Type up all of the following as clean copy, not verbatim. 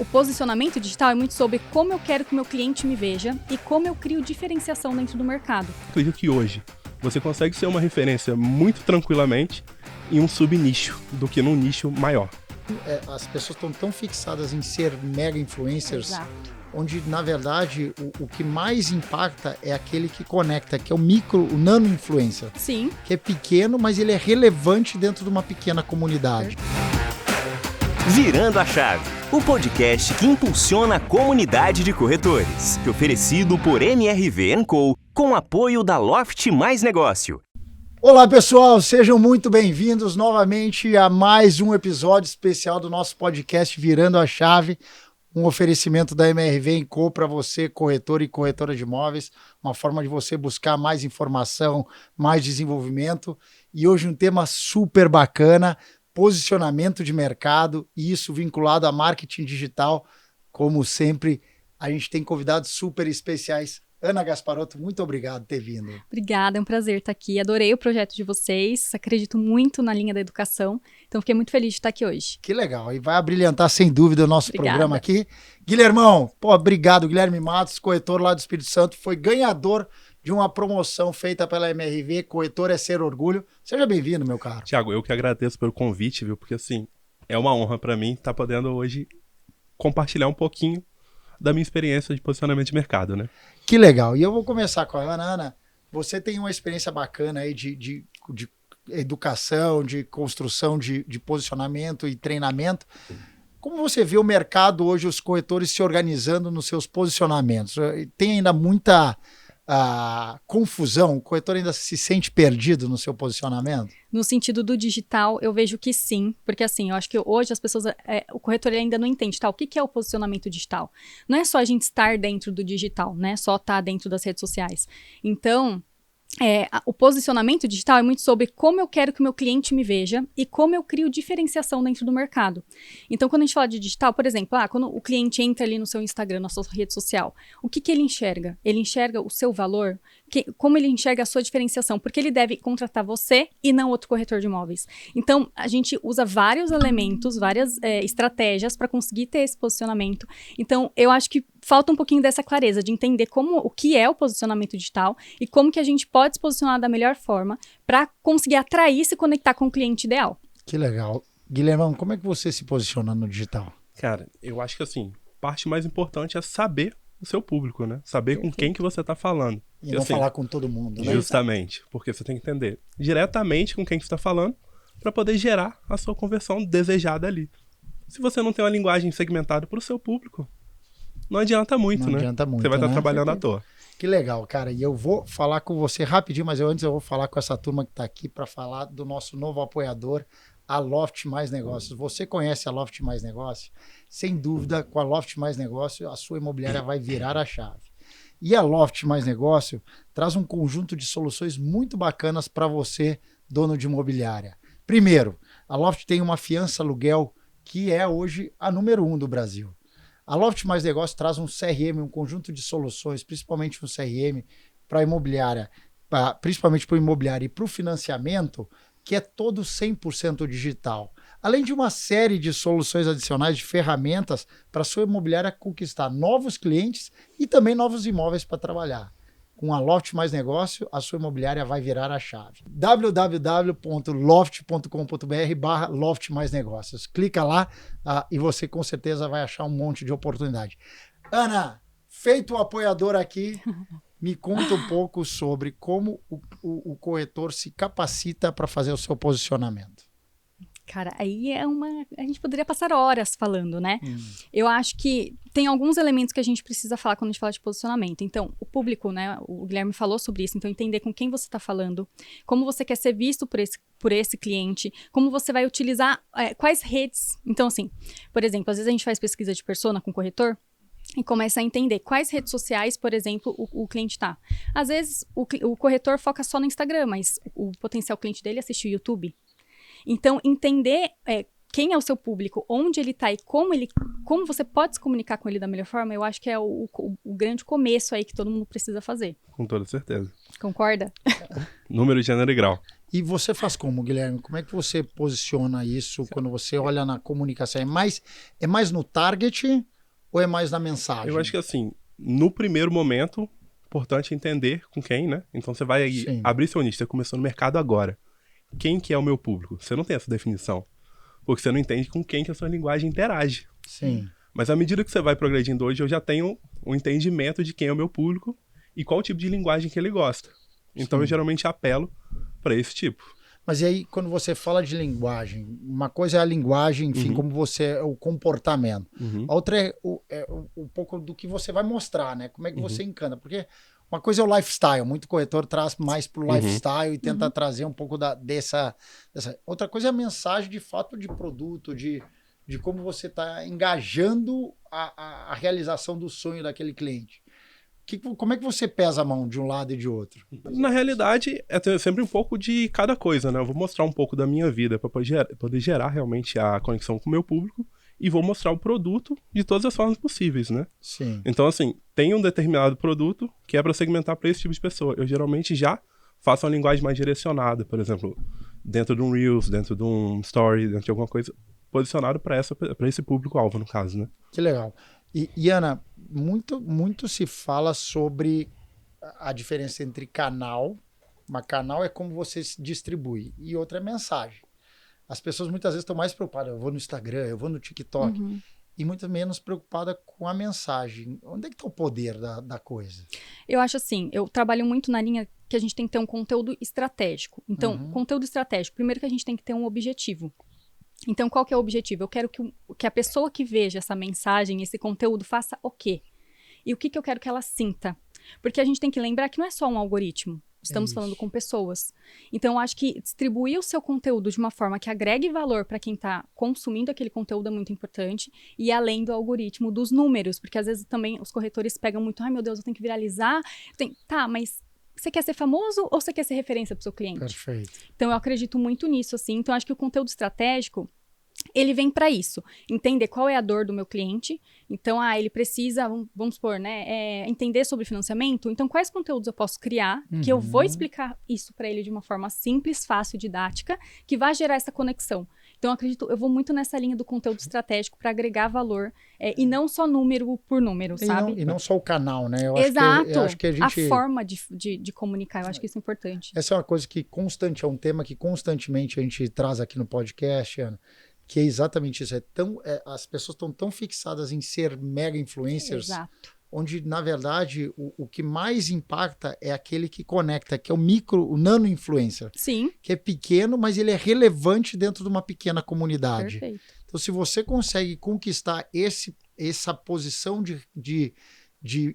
O posicionamento digital é muito sobre como eu quero que o meu cliente me veja e como eu crio diferenciação dentro do mercado. Acredito que hoje você consegue ser uma referência muito tranquilamente em um subnicho do que num nicho maior. As pessoas estão tão fixadas em ser mega influencers, Exato. onde, na verdade, o que mais impacta é aquele que conecta, que é o nano influencer, Sim. que é pequeno, mas ele é relevante dentro de uma pequena comunidade. Virando a Chave, o podcast que impulsiona a comunidade de corretores, oferecido por MRV & Co, com apoio da Loft Mais Negócio. Olá, pessoal, sejam muito bem-vindos novamente a mais um episódio especial do nosso podcast Virando a Chave, um oferecimento da MRV & Co para você, corretor e corretora de imóveis, uma forma de você buscar mais informação, mais desenvolvimento, e hoje um tema super bacana, posicionamento de mercado, e isso vinculado a marketing digital. Como sempre, a gente tem convidados super especiais. Ana Gasparotto, muito obrigado por ter vindo. Obrigada, é um prazer estar aqui. Adorei o projeto de vocês, acredito muito na linha da educação, então fiquei muito feliz de estar aqui hoje. Que legal, e vai abrilhantar sem dúvida o nosso Obrigada. programa aqui. Guilhermão, obrigado, Guilherme Matos, corretor lá do Espírito Santo, foi ganhador de uma promoção feita pela MRV, corretor é ser orgulho. Seja bem-vindo, meu caro. Tiago, eu que agradeço pelo convite, viu? Porque assim, é uma honra para mim estar podendo hoje compartilhar um pouquinho da minha experiência de posicionamento de mercado, né? Que legal. E eu vou começar com a Ana. Ana, você tem uma experiência bacana aí de educação, de construção de posicionamento e treinamento. Como você vê o mercado hoje, os corretores se organizando nos seus posicionamentos? Tem ainda muita confusão? O corretor ainda se sente perdido no seu posicionamento? No sentido do digital, eu vejo que sim, porque assim, eu acho que hoje as pessoas, o corretor ele ainda não entende, o que é o posicionamento digital? Não é só a gente estar dentro do digital, né? Só estar dentro das redes sociais. Então, o posicionamento digital é muito sobre como eu quero que o meu cliente me veja e como eu crio diferenciação dentro do mercado. Então, quando a gente fala de digital, por exemplo, quando o cliente entra ali no seu Instagram, na sua rede social, o que ele enxerga? Ele enxerga o seu valor? Como ele enxerga a sua diferenciação? Porque ele deve contratar você e não outro corretor de imóveis. Então, a gente usa vários elementos, várias estratégias para conseguir ter esse posicionamento. Então, eu acho que falta um pouquinho dessa clareza de entender o que é o posicionamento digital e como que a gente pode se posicionar da melhor forma para conseguir atrair e se conectar com o cliente ideal. Que legal. Guilhermão, como é que você se posiciona no digital? Cara, eu acho que assim, parte mais importante é saber o seu público, né? Saber com quem que você tá falando. E não falar com todo mundo, né? Justamente, porque você tem que entender diretamente com quem que você tá falando para poder gerar a sua conversão desejada ali. Se você não tem uma linguagem segmentada para o seu público, não adianta muito, né? Adianta muito, você vai estar né? trabalhando à toa. Que legal, cara. E eu vou falar com você rapidinho, mas antes eu vou falar com essa turma que está aqui para falar do nosso novo apoiador, a Loft Mais Negócios. Você conhece a Loft Mais Negócios? Sem dúvida, com a Loft Mais Negócios, a sua imobiliária vai virar a chave. E a Loft Mais Negócio traz um conjunto de soluções muito bacanas para você, dono de imobiliária. Primeiro, a Loft tem uma fiança aluguel que é hoje a número 1 do Brasil. A Loft Mais Negócio traz um CRM, um conjunto de soluções, principalmente um CRM para a imobiliária, principalmente para o imobiliário e para o financiamento, que é todo 100% digital. Além de uma série de soluções adicionais, de ferramentas para a sua imobiliária conquistar novos clientes e também novos imóveis para trabalhar. Com a Loft Mais Negócio, a sua imobiliária vai virar a chave. www.loft.com.br/Loft Mais Negócios. Clica lá e você com certeza vai achar um monte de oportunidade. Ana, feito o apoiador aqui, me conta um pouco sobre como o corretor se capacita para fazer o seu posicionamento. Cara, aí a gente poderia passar horas falando, né? Eu acho que tem alguns elementos que a gente precisa falar quando a gente fala de posicionamento. Então, o público, né? O Guilherme falou sobre isso. Então, entender com quem você está falando, como você quer ser visto por esse cliente, como você vai utilizar, quais redes. Então, assim, por exemplo, às vezes a gente faz pesquisa de persona com o corretor e começa a entender quais redes sociais, por exemplo, o cliente está. Às vezes, o corretor foca só no Instagram, mas o potencial cliente dele assiste o YouTube. Então, entender quem é o seu público, onde ele está e como você pode se comunicar com ele da melhor forma, eu acho que é o grande começo aí que todo mundo precisa fazer. Com toda certeza. Concorda? Número, gênero e grau. E você faz como, Guilherme? Como é que você posiciona isso quando você olha na comunicação? É mais no target ou é mais na mensagem? Eu acho que assim, no primeiro momento, importante entender com quem, né? Então você vai abrir seu nicho, você começou no mercado agora. Quem que é o meu público? Você não tem essa definição. Porque você não entende com quem que a sua linguagem interage. Sim. Mas à medida que você vai progredindo hoje, eu já tenho um entendimento de quem é o meu público e qual tipo de linguagem que ele gosta. Então eu geralmente apelo para esse tipo. Mas e aí, quando você fala de linguagem, uma coisa é a linguagem, enfim, como você, o comportamento. A outra é um pouco do que você vai mostrar, né? Como é que você encanta. Porque uma coisa é o lifestyle, muito corretor traz mais pro lifestyle e tenta trazer um pouco dessa... Outra coisa é a mensagem de fato de produto, de como você está engajando a realização do sonho daquele cliente. Como é que você pesa a mão de um lado e de outro? Na realidade, é sempre um pouco de cada coisa, né? Eu vou mostrar um pouco da minha vida para poder gerar realmente a conexão com o meu público e vou mostrar o produto de todas as formas possíveis, né? Sim. Então, assim, tem um determinado produto que é para segmentar para esse tipo de pessoa. Eu geralmente já faço uma linguagem mais direcionada, por exemplo, dentro de um Reels, dentro de um Story, dentro de alguma coisa posicionado para esse público-alvo, no caso, né? Que legal. E Ana, muito se fala sobre a diferença entre canal. Uma canal é como você se distribui e outra é mensagem. As pessoas muitas vezes estão mais preocupadas. Eu vou no Instagram, eu vou no TikTok. E muito menos preocupada com a mensagem. Onde é que está o poder da coisa? Eu acho assim, eu trabalho muito na linha que a gente tem que ter um conteúdo estratégico. Então, conteúdo estratégico, primeiro que a gente tem que ter um objetivo. Então, qual que é o objetivo? Eu quero que a pessoa que veja essa mensagem, esse conteúdo, faça o quê? E o que eu quero que ela sinta? Porque a gente tem que lembrar que não é só um algoritmo. Estamos falando com pessoas. Então, eu acho que distribuir o seu conteúdo de uma forma que agregue valor para quem está consumindo aquele conteúdo é muito importante. E além do algoritmo, dos números. Porque às vezes também os corretores pegam muito, ai meu Deus, eu tenho que viralizar. Tá, mas você quer ser famoso ou você quer ser referência para o seu cliente? Perfeito. Então, eu acredito muito nisso, assim. Então, acho que o conteúdo estratégico, ele vem para isso. Entender qual é a dor do meu cliente. Então, ele precisa, vamos supor, né? Entender sobre financiamento. Então, quais conteúdos eu posso criar que eu vou explicar isso para ele de uma forma simples, fácil, didática, que vai gerar essa conexão. Então, eu vou muito nessa linha do conteúdo estratégico para agregar valor e não só número por número, sabe? E não só o canal, né? Exato. Eu acho que a forma de comunicar, eu acho que isso é importante. Essa é uma coisa que é um tema que constantemente a gente traz aqui no podcast, Ana, que é exatamente isso. As pessoas estão tão fixadas em ser mega influencers, onde, na verdade, o que mais impacta é aquele que conecta, que é o nano influencer. Sim. Que é pequeno, mas ele é relevante dentro de uma pequena comunidade. Perfeito. Então, se você consegue conquistar essa posição de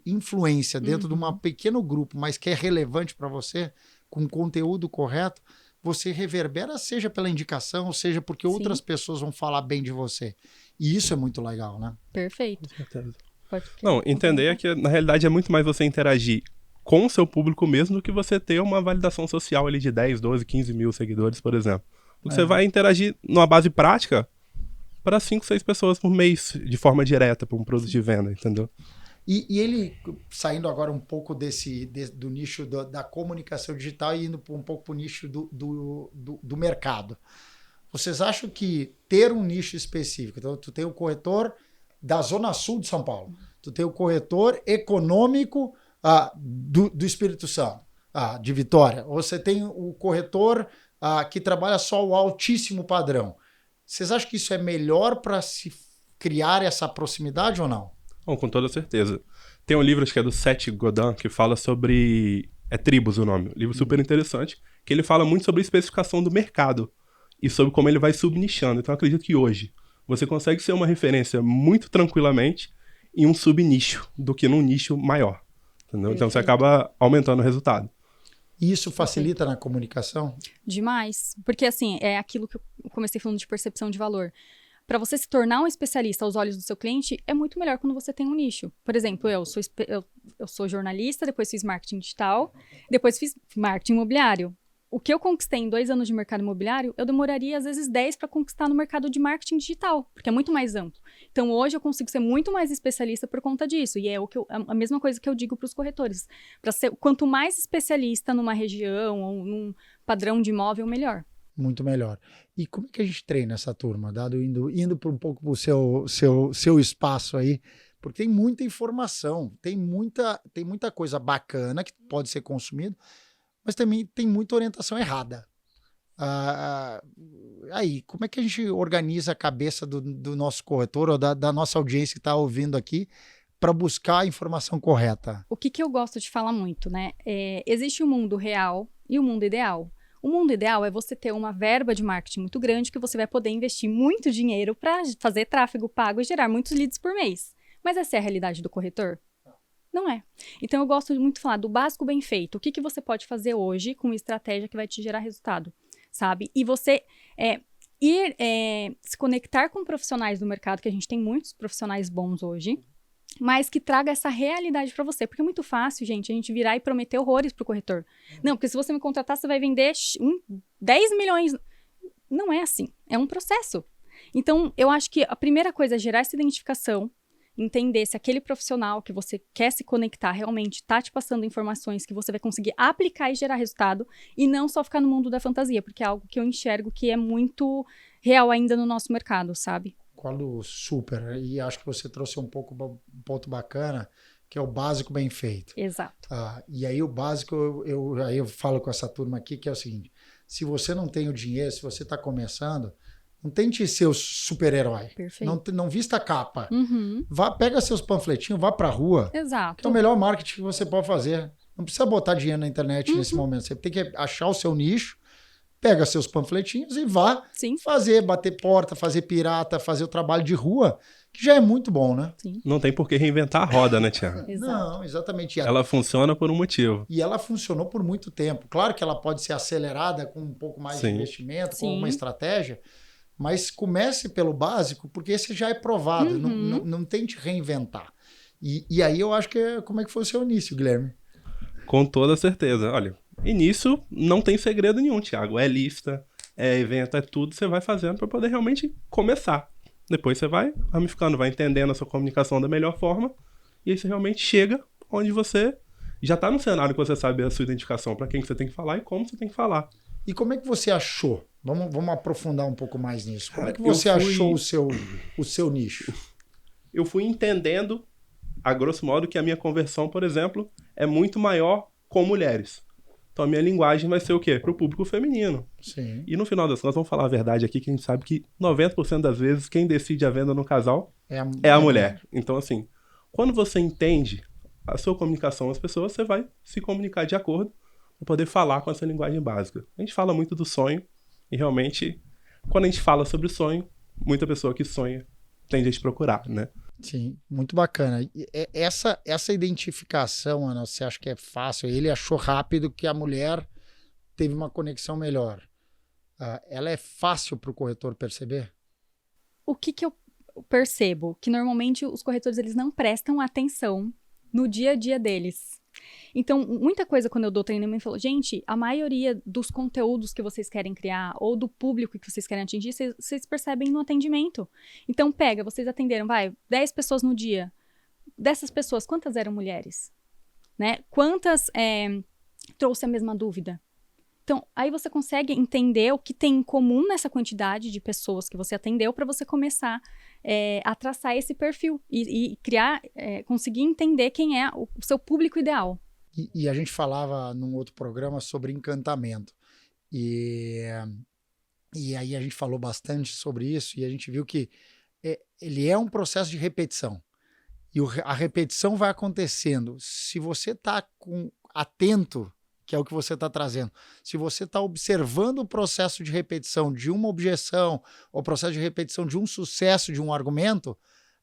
influência dentro de um pequeno grupo, mas que é relevante para você, com o conteúdo correto, você reverbera, seja pela indicação, seja porque outras pessoas vão falar bem de você. E isso é muito legal, né? Perfeito. Com certeza. Não, entender é que, na realidade, é muito mais você interagir com o seu público mesmo do que você ter uma validação social ali de 10, 12, 15 mil seguidores, por exemplo. Porque você vai interagir numa base prática para 5, 6 pessoas por mês, de forma direta, para um produto de venda, entendeu? E ele, saindo agora um pouco do nicho da comunicação digital e indo um pouco para o nicho do mercado. Vocês acham que ter um nicho específico, então tu tem o corretor da Zona Sul de São Paulo, tu tem o corretor econômico do Espírito Santo, de Vitória, ou você tem o corretor que trabalha só o altíssimo padrão. Vocês acham que isso é melhor para se criar essa proximidade ou não? Bom, com toda certeza. Tem um livro, acho que é do Seth Godin, que fala sobre... É Tribos o nome. Um livro super interessante, que ele fala muito sobre a especificação do mercado e sobre como ele vai subnichando. Então, eu acredito que hoje você consegue ser uma referência muito tranquilamente em um subnicho do que num nicho maior. Entendeu? Então, você acaba aumentando o resultado. E isso facilita na comunicação? Demais. Porque, assim, é aquilo que eu comecei falando de percepção de valor. Para você se tornar um especialista aos olhos do seu cliente, é muito melhor quando você tem um nicho. Por exemplo, eu sou jornalista, depois fiz marketing digital, depois fiz marketing imobiliário. O que eu conquistei em 2 anos de mercado imobiliário, eu demoraria às vezes 10 para conquistar no mercado de marketing digital, porque é muito mais amplo. Então, hoje eu consigo ser muito mais especialista por conta disso. E é a mesma coisa que eu digo para os corretores. Quanto mais especialista numa região ou num padrão de imóvel, melhor. Muito melhor. E como é que a gente treina essa turma? Indo por um pouco para o seu espaço aí, Porque tem muita informação, tem muita coisa bacana que pode ser consumida, mas também tem muita orientação errada. Aí, como é que a gente organiza a cabeça do nosso corretor ou da nossa audiência que está ouvindo aqui para buscar a informação correta? O que eu gosto de falar muito, né? Existe o mundo real e o mundo ideal. O mundo ideal é você ter uma verba de marketing muito grande que você vai poder investir muito dinheiro para fazer tráfego pago e gerar muitos leads por mês. Mas essa é a realidade do corretor? Não é. Então eu gosto muito de falar do básico bem feito. O que você pode fazer hoje com uma estratégia que vai te gerar resultado, sabe? E você se conectar com profissionais do mercado, que a gente tem muitos profissionais bons hoje, mas que traga essa realidade para você. Porque é muito fácil, gente, a gente virar e prometer horrores pro corretor. Não, porque se você me contratar, você vai vender 10 milhões. Não é assim. É um processo. Então, eu acho que a primeira coisa é gerar essa identificação, entender se aquele profissional que você quer se conectar realmente está te passando informações que você vai conseguir aplicar e gerar resultado, e não só ficar no mundo da fantasia, porque é algo que eu enxergo que é muito real ainda no nosso mercado, sabe? Concordo super. E acho que você trouxe um ponto bacana, que é o básico bem feito. Exato. E aí o básico, eu falo com essa turma aqui, que é o seguinte: se você não tem o dinheiro, se você está começando, não tente ser o super-herói. Perfeito. Não vista a capa. Uhum. Pega seus panfletinhos, vá pra rua. Exato. Que é o melhor marketing que você pode fazer. Não precisa botar dinheiro na internet nesse momento. Você tem que achar o seu nicho, pega seus panfletinhos e vá bater porta, fazer pirata, fazer o trabalho de rua, que já é muito bom, né? Sim. Não tem por que reinventar a roda, né, Thiago? Não, exatamente. Ela funciona por um motivo. E ela funcionou por muito tempo. Claro que ela pode ser acelerada com um pouco mais de investimento, com uma estratégia, mas comece pelo básico, porque esse já é provado. Uhum. Não tente reinventar. E aí eu acho que como é que foi o seu início, Guilherme? Com toda certeza. Olha, início não tem segredo nenhum, Thiago. É lista, é evento, é tudo. Você vai fazendo para poder realmente começar. Depois você vai ramificando, vai entendendo a sua comunicação da melhor forma. E aí você realmente chega onde você já está no cenário que você sabe a sua identificação, para quem que você tem que falar e como você tem que falar. E como é que você achou? Vamos aprofundar um pouco mais nisso. Como é que você achou o seu nicho? Eu fui entendendo, a grosso modo, que a minha conversão, por exemplo, é muito maior com mulheres. Então a minha linguagem vai ser o quê? Para o público feminino. Sim. E no final das contas, vamos falar a verdade aqui, que a gente sabe que 90% das vezes quem decide a venda no casal é a mulher. Então assim, quando você entende a sua comunicação às pessoas, você vai se comunicar de acordo para poder falar com essa linguagem básica. A gente fala muito do sonho e realmente, quando a gente fala sobre sonho, muita pessoa que sonha tende a te procurar, né? Sim, muito bacana. E essa identificação, Ana, você acha que é fácil? Ele achou rápido que a mulher teve uma conexão melhor. Ela é fácil para o corretor perceber? O que eu percebo? Que normalmente os corretores eles não prestam atenção no dia a dia deles. Então, muita coisa quando eu dou treinamento, eu falo, gente, a maioria dos conteúdos que vocês querem criar ou do público que vocês querem atingir, vocês percebem no atendimento. Então, vocês atenderam, 10 pessoas no dia. Dessas pessoas, quantas eram mulheres? Né? Quantas trouxe a mesma dúvida? Então, aí você consegue entender o que tem em comum nessa quantidade de pessoas que você atendeu para você começar a traçar esse perfil e criar, conseguir entender quem é o seu público ideal. E a gente falava num outro programa sobre encantamento. E aí a gente falou bastante sobre isso e a gente viu que ele é um processo de repetição. E a repetição vai acontecendo. Se você está atento, que é o que você está trazendo, se você está observando o processo de repetição de uma objeção, ou o processo de repetição de um sucesso de um argumento,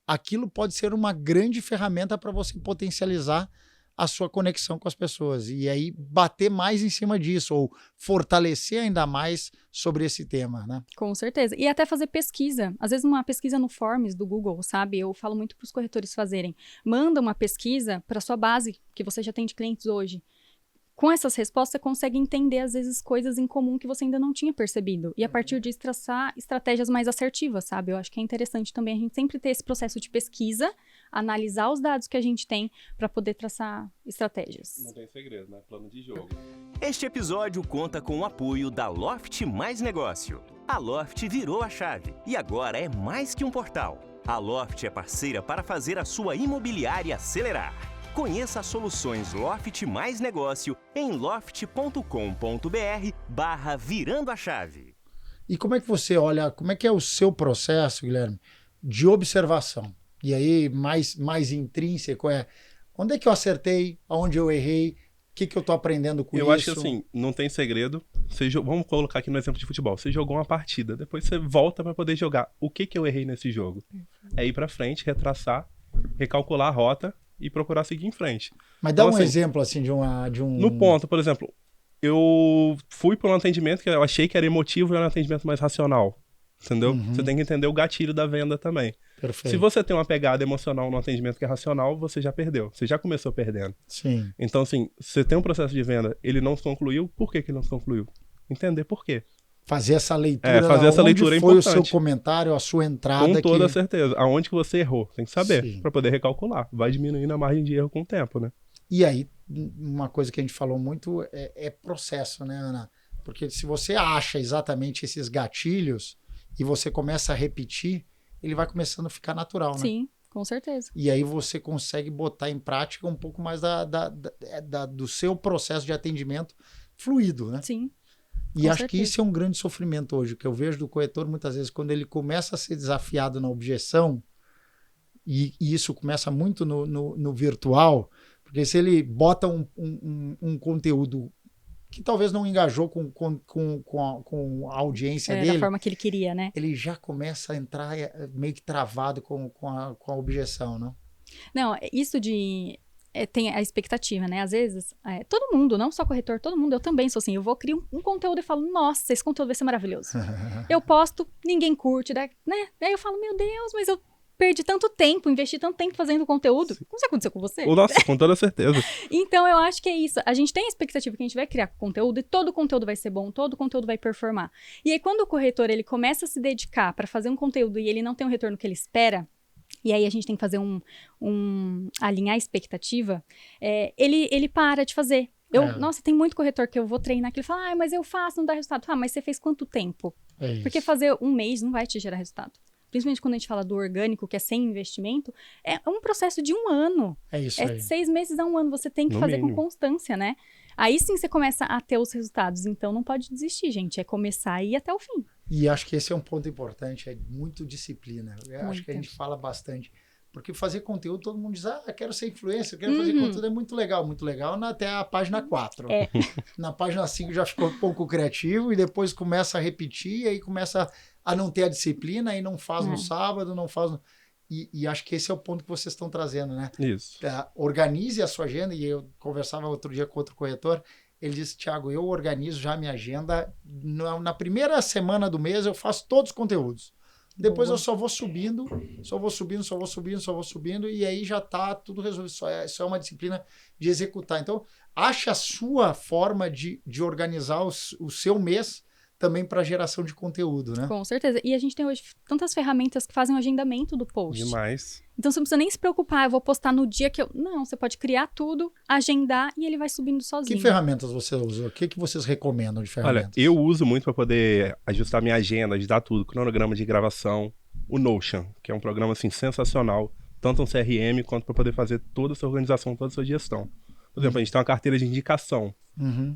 aquilo pode ser uma grande ferramenta para você potencializar a sua conexão com as pessoas. E aí bater mais em cima disso, ou fortalecer ainda mais sobre esse tema, né? Com certeza. E até fazer pesquisa. Às vezes uma pesquisa no Forms do Google, sabe? Eu falo muito para os corretores fazerem. Manda uma pesquisa para sua base, que você já tem de clientes hoje. Com essas respostas, você consegue entender, às vezes, coisas em comum que você ainda não tinha percebido. E, a partir disso, traçar estratégias mais assertivas, sabe? Eu acho que é interessante também a gente sempre ter esse processo de pesquisa, analisar os dados que a gente tem para poder traçar estratégias. Não tem segredo, né? Plano de jogo. Este episódio conta com o apoio da Loft Mais Negócio. A Loft virou a chave e agora é mais que um portal. A Loft é parceira para fazer a sua imobiliária acelerar. Conheça as soluções Loft mais negócio em loft.com.br/virando a chave. E como é que você olha, como é que é o seu processo, Guilherme, de observação? E aí, mais intrínseco onde é que eu acertei, aonde eu errei, o que eu tô aprendendo com isso? Eu acho que assim, não tem segredo. Vamos colocar aqui no exemplo de futebol. Você jogou uma partida, depois você volta para poder jogar. O que eu errei nesse jogo? É ir para frente, retraçar, recalcular a rota e procurar seguir em frente. Mas dá então, um assim, exemplo assim de um... No ponto, por exemplo, eu fui para um atendimento que eu achei que era emotivo e era um atendimento mais racional. Entendeu? Você tem que entender o gatilho da venda também. Perfeito. Se você tem uma pegada emocional no atendimento que é racional, você já perdeu. Você já começou perdendo. Sim. Então, assim, você tem um processo de venda, ele não se concluiu, por que ele não se concluiu? Entender por quê. Fazer essa leitura. Fazer essa leitura é importante. Foi o seu comentário, a sua entrada. Com toda certeza. Aonde que você errou? Tem que saber, para poder recalcular. Vai diminuindo a margem de erro com o tempo, né? E aí, uma coisa que a gente falou muito é processo, né, Ana? Porque se você acha exatamente esses gatilhos e você começa a repetir, ele vai começando a ficar natural, né? Sim, com certeza. E aí você consegue botar em prática um pouco mais do seu processo de atendimento fluido, né? Sim. E acho que isso é um grande sofrimento hoje, que eu vejo do corretor muitas vezes, quando ele começa a ser desafiado na objeção, e isso começa muito no virtual, porque se ele bota um conteúdo que talvez não engajou com a audiência dele. Da forma que ele queria, né? Ele já começa a entrar meio que travado com a objeção, não? Não, isso de... tem a expectativa, né? Às vezes, todo mundo, não só corretor, todo mundo, eu também sou assim, eu vou criar um conteúdo e falo, nossa, esse conteúdo vai ser maravilhoso. Eu posto, ninguém curte, né? Daí eu falo, meu Deus, mas eu perdi tanto tempo, investi tanto tempo fazendo conteúdo. Como isso aconteceu com você? Nossa, com toda certeza. Então, eu acho que é isso. A gente tem a expectativa que a gente vai criar conteúdo e todo conteúdo vai ser bom, todo conteúdo vai performar. E aí, quando o corretor, ele começa a se dedicar para fazer um conteúdo e ele não tem o retorno que ele espera, e aí a gente tem que fazer alinhar a expectativa, ele para de fazer. Nossa, tem muito corretor que eu vou treinar que ele fala, mas eu faço, não dá resultado. Mas você fez quanto tempo? Porque fazer um mês não vai te gerar resultado. Principalmente quando a gente fala do orgânico, que é sem investimento, é um processo de 1 ano. É isso aí. 6 meses a 1 ano, você tem que fazer com constância, né? Aí sim você começa a ter os resultados. Então não pode desistir, gente. É começar e ir até o fim. E acho que esse é um ponto importante, é muito disciplina. Acho que a gente fala bastante. Porque fazer conteúdo, todo mundo diz, quero ser influencer, quero fazer conteúdo, é muito legal até a página 4. Na página 5 já ficou um pouco criativo e depois começa a repetir, e aí começa a não ter a disciplina, aí não faz no sábado, não faz... E acho que esse é o ponto que vocês estão trazendo, né? Isso. Organize a sua agenda, e eu conversava outro dia com outro corretor, ele disse, Thiago, eu organizo já a minha agenda, na primeira semana do mês eu faço todos os conteúdos. Depois eu só vou subindo, e aí já tá tudo resolvido. Só é uma disciplina de executar. Então, ache a sua forma de organizar o seu mês também para geração de conteúdo, né? Com certeza. E a gente tem hoje tantas ferramentas que fazem o agendamento do post. Demais. Então você não precisa nem se preocupar, eu vou postar no dia que eu... Não, você pode criar tudo, agendar e ele vai subindo sozinho. Que ferramentas você usa? O que vocês recomendam de ferramentas? Olha, eu uso muito para poder ajustar minha agenda, ajudar tudo, cronograma de gravação, o Notion, que é um programa assim sensacional, tanto um CRM quanto para poder fazer toda a sua organização, toda a sua gestão. Por exemplo, a gente tem uma carteira de indicação,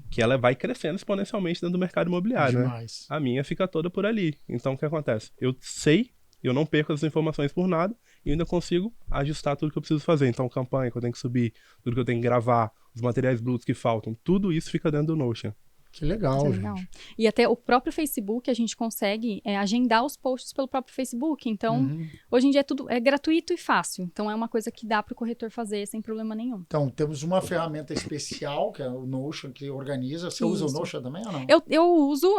que ela vai crescendo exponencialmente dentro do mercado imobiliário, né? A minha fica toda por ali. Então, o que acontece? Eu não perco as informações por nada e ainda consigo ajustar tudo que eu preciso fazer. Então, campanha que eu tenho que subir, tudo que eu tenho que gravar, os materiais brutos que faltam, tudo isso fica dentro do Notion. Que legal, gente. E até o próprio Facebook, a gente consegue agendar os posts pelo próprio Facebook. Então, hoje em dia tudo é gratuito e fácil. Então, é uma coisa que dá para o corretor fazer sem problema nenhum. Então, temos uma ferramenta especial, que é o Notion, que organiza. Você usa o Notion também ou não? Eu uso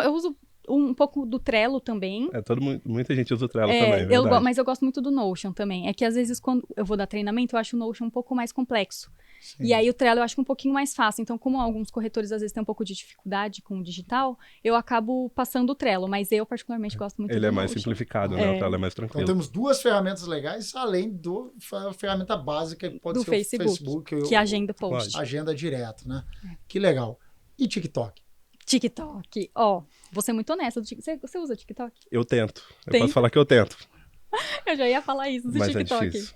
um pouco do Trello também. Muita gente usa o Trello também, mas eu gosto muito do Notion também. É que às vezes quando eu vou dar treinamento, eu acho o Notion um pouco mais complexo. Sim. E aí o Trello eu acho um pouquinho mais fácil. Então, como alguns corretores às vezes têm um pouco de dificuldade com o digital, eu acabo passando o Trello. Mas eu particularmente gosto muito do Notion. Ele é mais simplificado, né? O Trello é mais tranquilo. Então temos 2 ferramentas legais, além da ferramenta básica, que pode ser o Facebook. Que agenda post. Agenda direto, né? Que legal. E TikTok? TikTok. Vou ser muito honesta. Você usa TikTok? Eu tento. Eu posso falar que eu tento. Eu já ia falar isso do Mas TikTok. é difícil.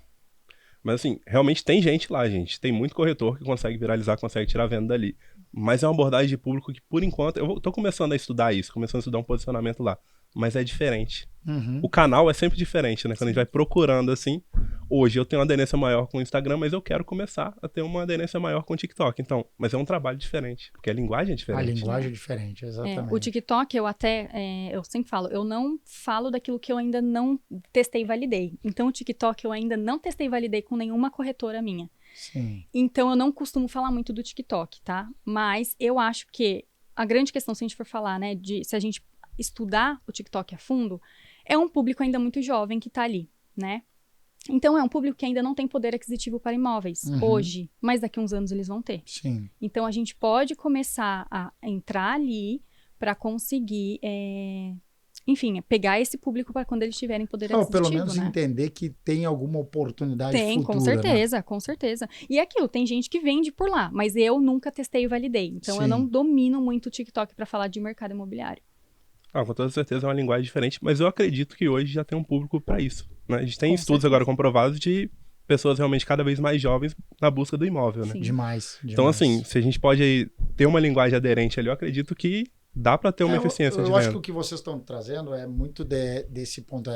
Mas assim, realmente tem gente lá, gente. Tem muito corretor que consegue viralizar, consegue tirar venda dali. Mas é uma abordagem de público que, por enquanto, tô começando a estudar isso, começando a estudar um posicionamento lá. Mas é diferente. O canal é sempre diferente, né? Quando a gente vai procurando assim. Hoje eu tenho uma aderência maior com o Instagram, mas eu quero começar a ter uma aderência maior com o TikTok. Então, mas é um trabalho diferente, porque a linguagem é diferente. A linguagem é diferente, exatamente. O TikTok, eu sempre falo, eu não falo daquilo que eu ainda não testei e validei. Então, o TikTok eu ainda não testei e validei com nenhuma corretora minha. Sim. Então, eu não costumo falar muito do TikTok, tá? Mas eu acho que a grande questão, se a gente for falar, né, se a gente estudar o TikTok a fundo, é um público ainda muito jovem que tá ali, né? Então, é um público que ainda não tem poder aquisitivo para imóveis hoje, mas daqui a uns anos eles vão ter. Sim. Então, a gente pode começar a entrar ali para conseguir, enfim, pegar esse público para quando eles tiverem poder aquisitivo, Pelo menos né? entender que tem alguma oportunidade Tem, futura, com certeza, né? com certeza. E é aquilo, tem gente que vende por lá, mas eu nunca testei e validei. Então, eu não domino muito o TikTok para falar de mercado imobiliário. Com toda certeza é uma linguagem diferente, mas eu acredito que hoje já tem um público para isso, né? A gente tem Com estudos certeza. agora comprovados de pessoas realmente cada vez mais jovens na busca do imóvel, né? Sim. Demais. Então, assim, se a gente pode aí ter uma linguagem aderente ali, eu acredito que dá para ter uma eficiência de eu acho venda. que o que vocês estão trazendo é muito desse ponto.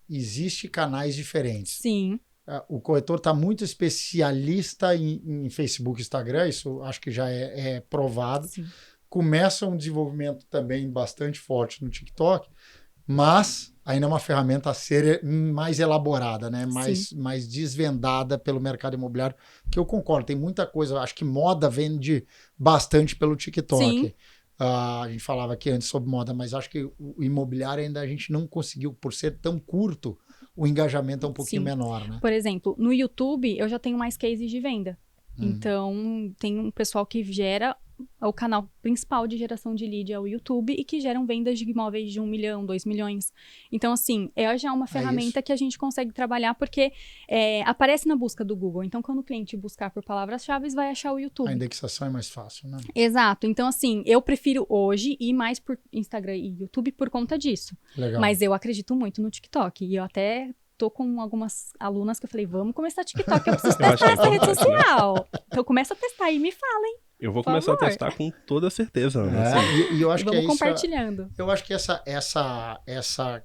Existe canais diferentes. Sim. O corretor está muito especialista em Facebook e Instagram, isso acho que já é provado. Sim. Começa um desenvolvimento também bastante forte no TikTok, mas ainda é uma ferramenta a ser mais elaborada, né? mais desvendada pelo mercado imobiliário, que eu concordo, tem muita coisa, acho que moda vende bastante pelo TikTok. Sim. A gente falava aqui antes sobre moda, mas acho que o imobiliário ainda a gente não conseguiu, por ser tão curto, o engajamento é um pouquinho menor, né? Por exemplo, no YouTube eu já tenho mais cases de venda. Então, tem um pessoal que gera o canal principal de geração de lead é o YouTube e que geram vendas de imóveis de 1 milhão, 2 milhões. Então, assim, já uma ferramenta que a gente consegue trabalhar porque aparece na busca do Google. Então, quando o cliente buscar por palavras-chave, vai achar o YouTube. A indexação é mais fácil, né? Exato. Então, assim, eu prefiro hoje ir mais por Instagram e YouTube por conta disso. Legal. Mas eu acredito muito no TikTok. E eu até tô com algumas alunas que eu falei, vamos começar TikTok, eu preciso testar essa rede social. Então, começa a testar e me fala, hein? Eu vou começar a testar com toda certeza. E eu acho que vamos compartilhando. Eu acho que essa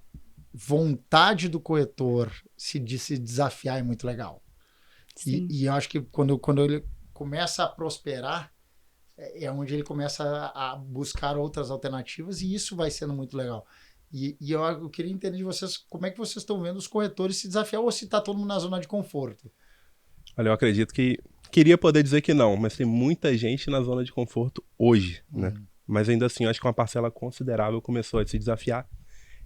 vontade do corretor de se desafiar é muito legal. E eu acho que quando ele começa a prosperar, é onde ele começa a buscar outras alternativas e isso vai sendo muito legal. E eu queria entender de vocês como é que vocês estão vendo os corretores se desafiar ou se está todo mundo na zona de conforto. Olha, eu acredito que queria poder dizer que não, mas tem muita gente na zona de conforto hoje, né? Mas ainda assim, eu acho que uma parcela considerável começou a se desafiar.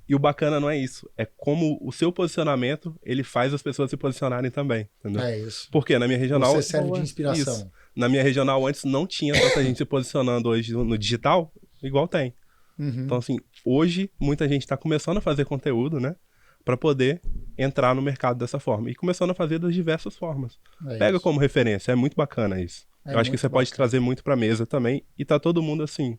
E o bacana não é isso, é como o seu posicionamento, ele faz as pessoas se posicionarem também, entendeu? É isso. Porque na minha regional... Você serve de inspiração. Isso. Na minha regional antes não tinha tanta gente se posicionando hoje no digital, igual tem. Então, assim, hoje muita gente está começando a fazer conteúdo, né? Para poder entrar no mercado dessa forma. E começando a fazer das diversas formas. Pega como referência, é muito bacana isso. Eu acho que você pode trazer muito para a mesa também. E tá todo mundo assim.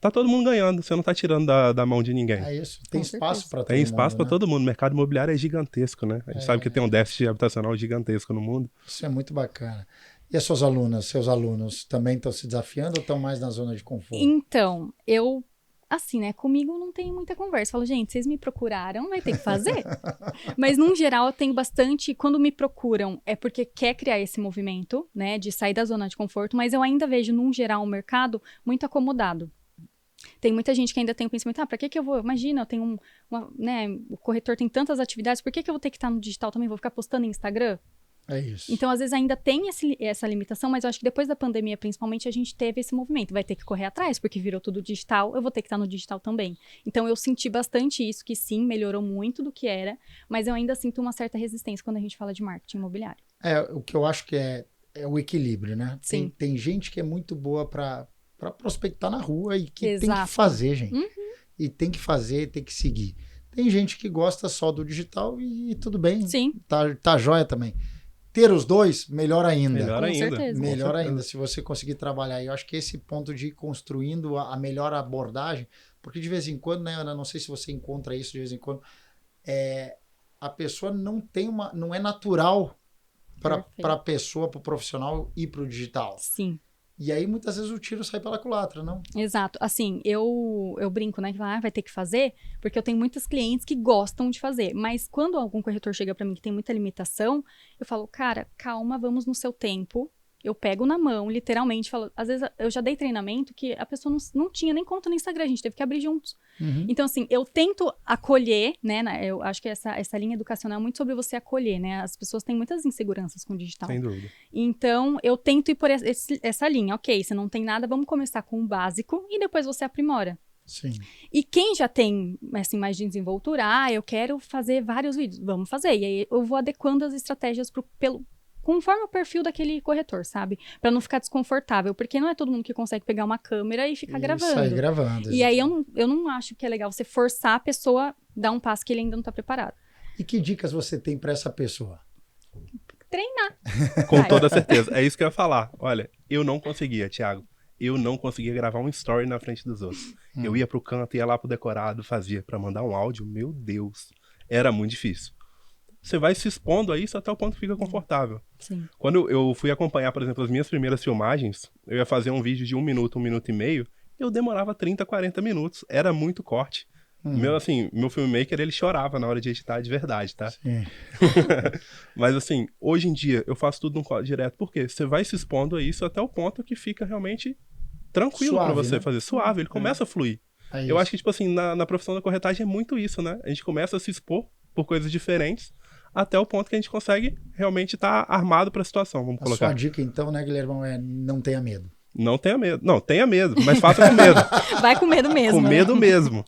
Tá todo mundo ganhando, você não tá tirando da mão de ninguém. É isso, tem espaço para todo mundo. Tem espaço para todo mundo. O mercado imobiliário é gigantesco, né? A gente sabe que tem um déficit habitacional gigantesco no mundo. Isso é muito bacana. E as suas alunas, seus alunos, também estão se desafiando ou estão mais na zona de conforto? Então, assim, né, comigo não tem muita conversa. Falo, gente, vocês me procuraram, vai ter que fazer. Mas, num geral, eu tenho bastante... Quando me procuram, é porque quer criar esse movimento, né, de sair da zona de conforto, mas eu ainda vejo, num geral, um mercado muito acomodado. Tem muita gente que ainda tem o pensamento, pra que eu vou... Imagina, eu tenho né, o corretor tem tantas atividades, por que eu vou ter que estar no digital também? Vou ficar postando em Instagram? É isso. Então, às vezes, ainda tem essa limitação, mas eu acho que depois da pandemia, principalmente, a gente teve esse movimento. Vai ter que correr atrás, porque virou tudo digital, eu vou ter que estar no digital também. Então, eu senti bastante isso, que sim, melhorou muito do que era, mas eu ainda sinto uma certa resistência quando a gente fala de marketing imobiliário. O que eu acho que é o equilíbrio, né? Sim. Tem gente que é muito boa para prospectar na rua e que Exato. tem que fazer, gente. E tem que fazer, tem que seguir. Tem gente que gosta só do digital e tudo bem. Sim. Tá jóia também. Ter os dois, melhor ainda. Melhor ainda. certeza. Melhor ainda, se você conseguir trabalhar. Eu acho que esse ponto de ir construindo a melhor abordagem, porque de vez em quando, né, Ana, não sei se você encontra isso de vez em quando, a pessoa não é natural para a pessoa, para o profissional ir para o digital. Sim. E aí, muitas vezes, o tiro sai pela culatra, não? Exato. Assim, eu brinco, né? Que vai ter que fazer, porque eu tenho muitas clientes que gostam de fazer. Mas quando algum corretor chega para mim que tem muita limitação, eu falo, cara, calma, vamos no seu tempo. Eu pego na mão, literalmente, falo. Às vezes, eu já dei treinamento que a pessoa não tinha nem conta no Instagram, a gente teve que abrir juntos. Uhum. Então, assim, eu tento acolher, né? Eu acho que essa linha educacional é muito sobre você acolher, né? As pessoas têm muitas inseguranças com o digital. Sem dúvida. Então, eu tento ir por essa linha. Ok, você não tem nada, vamos começar com o básico e depois você aprimora. Sim. E quem já tem, assim, mais de desenvoltura, eu quero fazer vários vídeos, vamos fazer. E aí, eu vou adequando as estratégias conforme o perfil daquele corretor, sabe? Pra não ficar desconfortável, porque não é todo mundo que consegue pegar uma câmera e ficar gravando. Sair gravando. E aí eu não acho que é legal você forçar a pessoa a dar um passo que ele ainda não tá preparado. E que dicas você tem pra essa pessoa? Treinar. Com toda certeza. É isso que eu ia falar. Olha, eu não conseguia, Thiago. Eu não conseguia gravar um story na frente dos outros. Eu ia pro canto, ia lá pro decorado, fazia pra mandar um áudio. Meu Deus. Era muito difícil. Você vai se expondo a isso até o ponto que fica confortável. Sim. Quando eu fui acompanhar, por exemplo, as minhas primeiras filmagens, eu ia fazer um vídeo de 1 minuto, 1 minuto e meio, eu demorava 30, 40 minutos. Era muito corte. Meu filmmaker, ele chorava na hora de editar de verdade, tá? Sim. Mas assim, hoje em dia, eu faço tudo no código direto, porque você vai se expondo a isso até o ponto que fica realmente tranquilo pra você, né? Fazer. Suave, ele começa a fluir. Eu acho que, tipo assim, na profissão da corretagem é muito isso, né? A gente começa a se expor por coisas diferentes, até o ponto que a gente consegue realmente estar armado para a situação, vamos colocar. Sua dica, então, né, Guilherme, é não tenha medo. Não tenha medo. Não, tenha medo, mas faça com medo. Vai com medo mesmo. Com medo mesmo.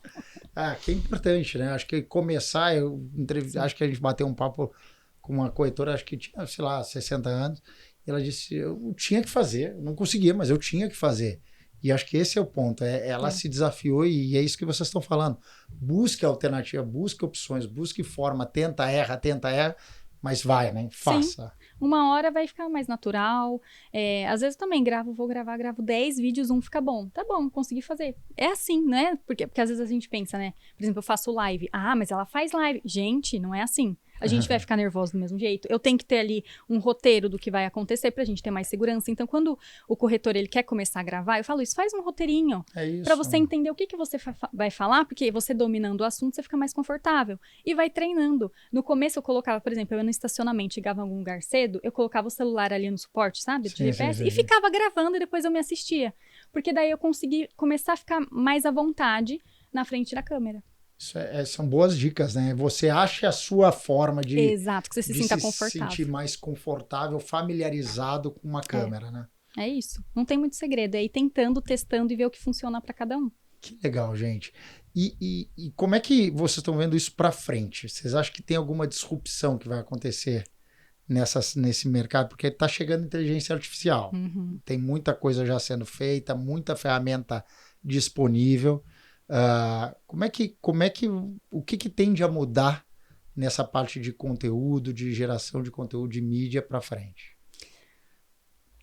Que é importante, né? Acho que começar, acho que a gente bateu um papo com uma corretora, acho que tinha, sei lá, 60 anos, e ela disse, eu tinha que fazer, eu não conseguia, mas eu tinha que fazer. E acho que esse é o ponto. Ela se desafiou e é isso que vocês estão falando. Busque alternativa, busque opções, busque forma, tenta, erra, mas vai, né? Faça. Sim. Uma hora vai ficar mais natural. Às vezes também gravo 10 vídeos, um fica bom. Tá bom, consegui fazer. É assim, né? Porque às vezes a gente pensa, né? Por exemplo, eu faço live. Mas ela faz live. Gente, não é assim. A gente vai ficar nervoso do mesmo jeito. Eu tenho que ter ali um roteiro do que vai acontecer pra gente ter mais segurança. Então, quando o corretor ele quer começar a gravar, eu falo isso, faz um roteirinho. É isso. Pra você entender o que você vai falar, porque você dominando o assunto, você fica mais confortável. E vai treinando. No começo eu colocava, por exemplo, eu ia no estacionamento, chegava em algum lugar cedo, eu colocava o celular ali no suporte, sabe? De GPS, e ficava gravando e depois eu me assistia. Porque daí eu consegui começar a ficar mais à vontade na frente da câmera. Isso são boas dicas, né? Você acha a sua forma de... Exato, que você se sinta confortável. Se sentir mais confortável, familiarizado com uma câmera, né? É isso. Não tem muito segredo. É ir tentando, testando e ver o que funciona para cada um. Que legal, gente. E como é que vocês estão vendo isso para frente? Vocês acham que tem alguma disrupção que vai acontecer nesse mercado? Porque está chegando inteligência artificial. Tem muita coisa já sendo feita, muita ferramenta disponível. O que tende a mudar nessa parte de conteúdo, de geração de conteúdo de mídia para frente?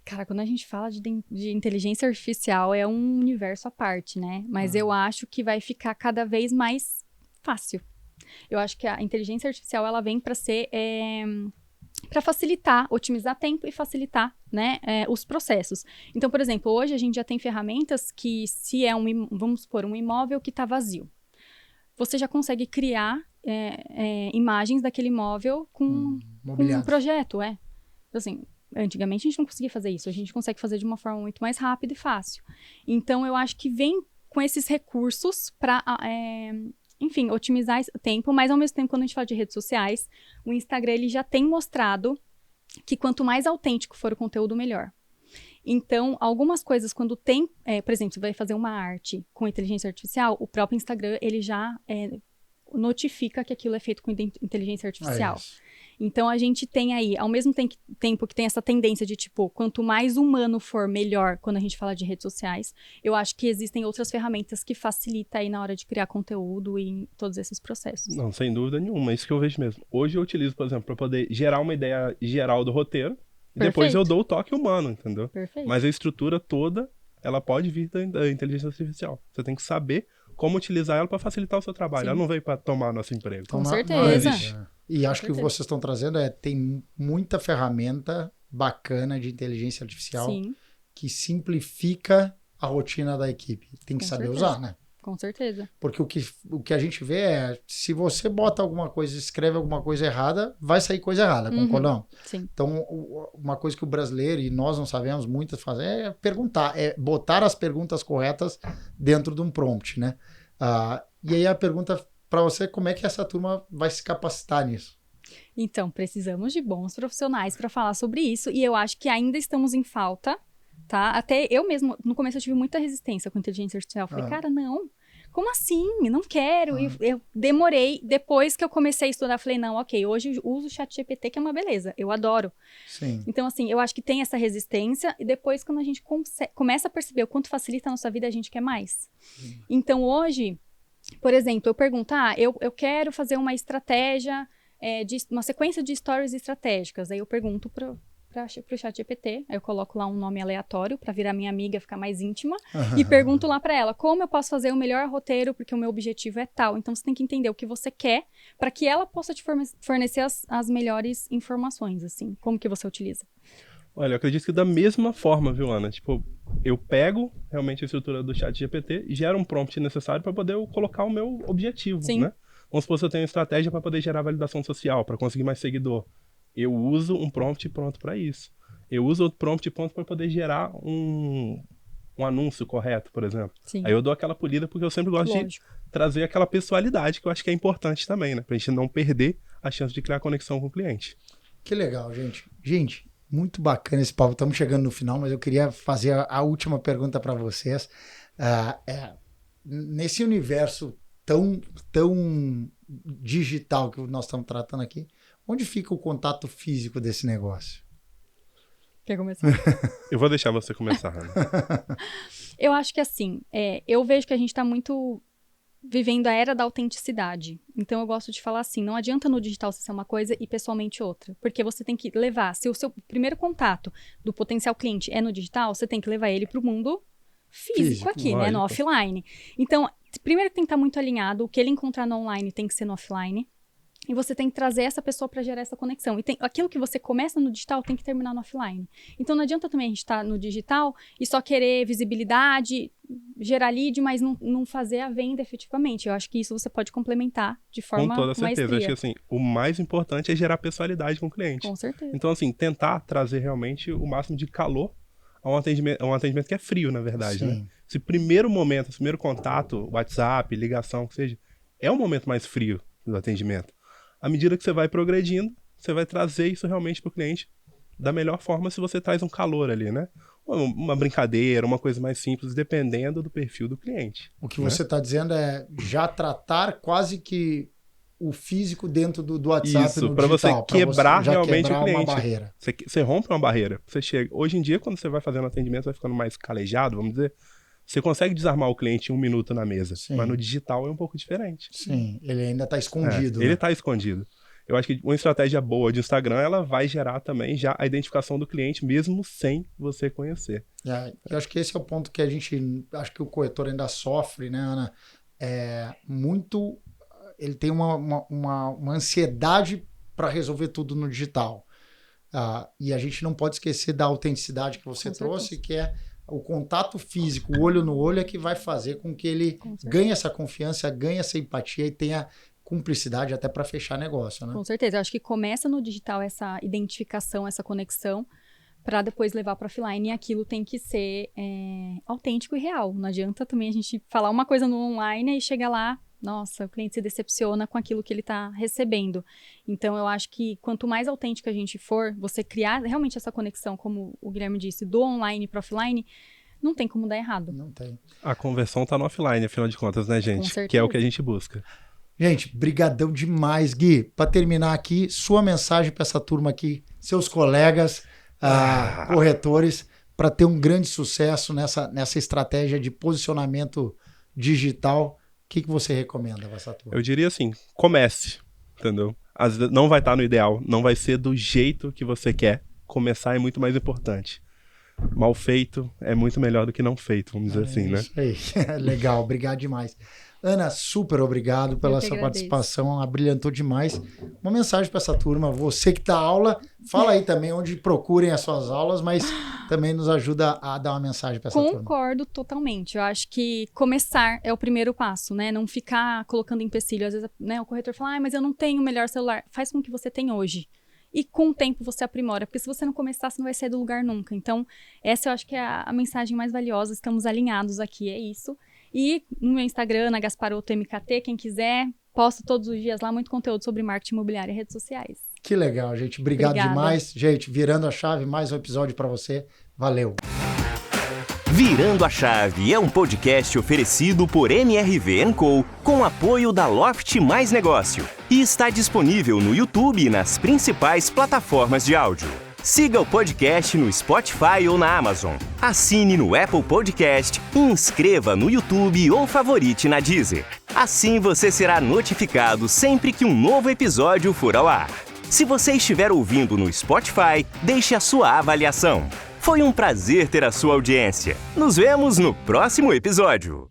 Cara, quando a gente fala de inteligência artificial, é um universo à parte, né? Mas eu acho que vai ficar cada vez mais fácil. Eu acho que a inteligência artificial, ela vem para ser... para facilitar, otimizar tempo e facilitar, né, os processos. Então, por exemplo, hoje a gente já tem ferramentas que, se é vamos supor, um imóvel que está vazio, você já consegue criar imagens daquele imóvel com um projeto, Então, assim, antigamente a gente não conseguia fazer isso, a gente consegue fazer de uma forma muito mais rápida e fácil. Então, eu acho que vem com esses recursos para... enfim, otimizar esse tempo, mas ao mesmo tempo, quando a gente fala de redes sociais, o Instagram ele já tem mostrado que quanto mais autêntico for o conteúdo, melhor. Então, algumas coisas, quando tem, por exemplo, você vai fazer uma arte com inteligência artificial, o próprio Instagram, ele já notifica que aquilo é feito com inteligência artificial. Então, a gente tem aí, ao mesmo tempo que tem essa tendência de, tipo, quanto mais humano for, melhor, quando a gente fala de redes sociais, eu acho que existem outras ferramentas que facilitam aí na hora de criar conteúdo e em todos esses processos. Não, sem dúvida nenhuma, é isso que eu vejo mesmo. Hoje eu utilizo, por exemplo, para poder gerar uma ideia geral do roteiro, e depois eu dou o toque humano, entendeu? Perfeito. Mas a estrutura toda, ela pode vir da inteligência artificial. Você tem que saber como utilizar ela para facilitar o seu trabalho. Sim. Ela não veio para tomar nosso emprego. Com certeza. E acho que o que vocês estão trazendo tem muita ferramenta bacana de inteligência artificial Sim. que simplifica a rotina da equipe. Tem que saber usar, né? Com certeza. Porque o que a gente vê é, se você bota alguma coisa, escreve alguma coisa errada, vai sair coisa errada, concordam? Sim. Então, uma coisa que o brasileiro, e nós não sabemos muito fazer, é perguntar, é botar as perguntas corretas dentro de um prompt, né? E aí a pergunta para você, como é que essa turma vai se capacitar nisso? Então, precisamos de bons profissionais para falar sobre isso, e eu acho que ainda estamos em falta, tá? Até eu mesmo, no começo eu tive muita resistência com inteligência artificial. Falei, cara, não, como assim? Não quero. E eu demorei, depois que eu comecei a estudar, falei, não, ok, hoje eu uso o ChatGPT, que é uma beleza, eu adoro. Sim. Então, assim, eu acho que tem essa resistência, e depois quando a gente começa a perceber o quanto facilita a nossa vida, a gente quer mais. Então, hoje, por exemplo, eu pergunto, eu quero fazer uma estratégia, uma sequência de stories estratégicas. Aí eu pergunto pro ChatGPT, aí eu coloco lá um nome aleatório para virar minha amiga, ficar mais íntima, e pergunto lá para ela, como eu posso fazer o melhor roteiro, porque o meu objetivo é tal. Então você tem que entender o que você quer para que ela possa te fornecer as melhores informações, assim. Como que você utiliza? Olha, eu acredito que da mesma forma, viu, Ana? Tipo, eu pego realmente a estrutura do ChatGPT e gero um prompt necessário para poder colocar o meu objetivo, Sim. né? Vamos supor que eu tenho uma estratégia para poder gerar validação social, para conseguir mais seguidor. Eu uso um prompt pronto para isso. Eu uso outro prompt pronto para poder gerar um anúncio correto, por exemplo. Sim. Aí eu dou aquela polida porque eu sempre gosto de trazer aquela pessoalidade que eu acho que é importante também, né? Pra gente não perder a chance de criar conexão com o cliente. Que legal, gente. Gente, muito bacana esse papo. Estamos chegando no final, mas eu queria fazer a última pergunta para vocês. Nesse universo tão digital que nós estamos tratando aqui, onde fica o contato físico desse negócio? Quer começar? Eu vou deixar você começar, Ana. Eu acho que assim, eu vejo que a gente está muito vivendo a era da autenticidade. Então eu gosto de falar assim, não adianta no digital você ser uma coisa e pessoalmente outra. Porque você tem que levar, se o seu primeiro contato do potencial cliente é no digital, você tem que levar ele para o mundo físico aqui, né? No offline. Então, primeiro tem que estar muito alinhado, o que ele encontrar no online tem que ser no offline. E você tem que trazer essa pessoa para gerar essa conexão. E aquilo que você começa no digital tem que terminar no offline. Então não adianta também a gente estar no digital e só querer visibilidade, gerar lead, mas não fazer a venda efetivamente. Eu acho que isso você pode complementar de forma com toda certeza. maestria. Acho que assim, o mais importante é gerar pessoalidade com o cliente. Com certeza. Então assim, tentar trazer realmente o máximo de calor a um atendimento que é frio, na verdade. Sim. Né? Esse primeiro momento, esse primeiro contato, WhatsApp, ligação, que seja, é o momento mais frio do atendimento. À medida que você vai progredindo, você vai trazer isso realmente para o cliente da melhor forma se você traz um calor ali, né? Uma brincadeira, uma coisa mais simples, dependendo do perfil do cliente. O que você está dizendo é já tratar quase que o físico dentro do WhatsApp isso, no para você digital, quebrar já realmente quebrar o cliente. uma barreira. Você rompe uma barreira. Você chega. Hoje em dia, quando você vai fazendo atendimento, vai ficando mais calejado, vamos dizer. Você consegue desarmar o cliente em 1 minuto na mesa. Sim. Mas no digital é um pouco diferente. Sim, ele ainda está escondido. Ele está escondido. Eu acho que uma estratégia boa de Instagram, ela vai gerar também já a identificação do cliente, mesmo sem você conhecer. Eu acho que esse é o ponto que acho que o corretor ainda sofre, né, Ana? Ele tem uma ansiedade para resolver tudo no digital. E a gente não pode esquecer da autenticidade que você trouxe, que é o contato físico, o olho no olho, é que vai fazer com que ele ganhe essa confiança, ganhe essa empatia e tenha cumplicidade até para fechar negócio, né? Com certeza. Eu acho que começa no digital essa identificação, essa conexão, para depois levar para offline, e aquilo tem que ser autêntico e real. Não adianta também a gente falar uma coisa no online e chegar lá, nossa, o cliente se decepciona com aquilo que ele está recebendo. Então, eu acho que quanto mais autêntico a gente for, você criar realmente essa conexão, como o Guilherme disse, do online para offline, não tem como dar errado. Não tem. A conversão está no offline, afinal de contas, né, gente? Com certeza. Que é o que a gente busca. Gente, brigadão demais, Gui. Para terminar aqui, sua mensagem para essa turma aqui, seus colegas, corretores, para ter um grande sucesso nessa estratégia de posicionamento digital. O que você recomenda para essa turma? Eu diria assim, comece, entendeu? Às vezes não vai estar no ideal, não vai ser do jeito que você quer. Começar é muito mais importante. Mal feito é muito melhor do que não feito, vamos dizer assim, né? Isso aí. Legal, obrigado demais. Ana, super obrigado pela sua participação, abrilhantou demais. Uma mensagem para essa turma, você que dá aula, fala aí também onde procurem as suas aulas, mas também nos ajuda a dar uma mensagem para essa turma. Concordo totalmente. Eu acho que começar é o primeiro passo, né? Não ficar colocando empecilho. Às vezes, né, o corretor fala, mas eu não tenho o melhor celular. Faz com o que você tem hoje. E com o tempo você aprimora, porque se você não começar, você não vai sair do lugar nunca. Então, essa eu acho que é a mensagem mais valiosa. Estamos alinhados aqui, é isso. E no meu Instagram, na Gasparotto MKT, quem quiser, posto todos os dias lá muito conteúdo sobre marketing imobiliário e redes sociais. Que legal, gente. Obrigado demais. Gente, virando a chave, mais um episódio para você. Valeu. Virando a Chave é um podcast oferecido por MRV & Co. com apoio da Loft Mais Negócio e está disponível no YouTube e nas principais plataformas de áudio. Siga o podcast no Spotify ou na Amazon. Assine no Apple Podcast e inscreva no YouTube ou favorite na Deezer. Assim você será notificado sempre que um novo episódio for ao ar. Se você estiver ouvindo no Spotify, deixe a sua avaliação. Foi um prazer ter a sua audiência. Nos vemos no próximo episódio.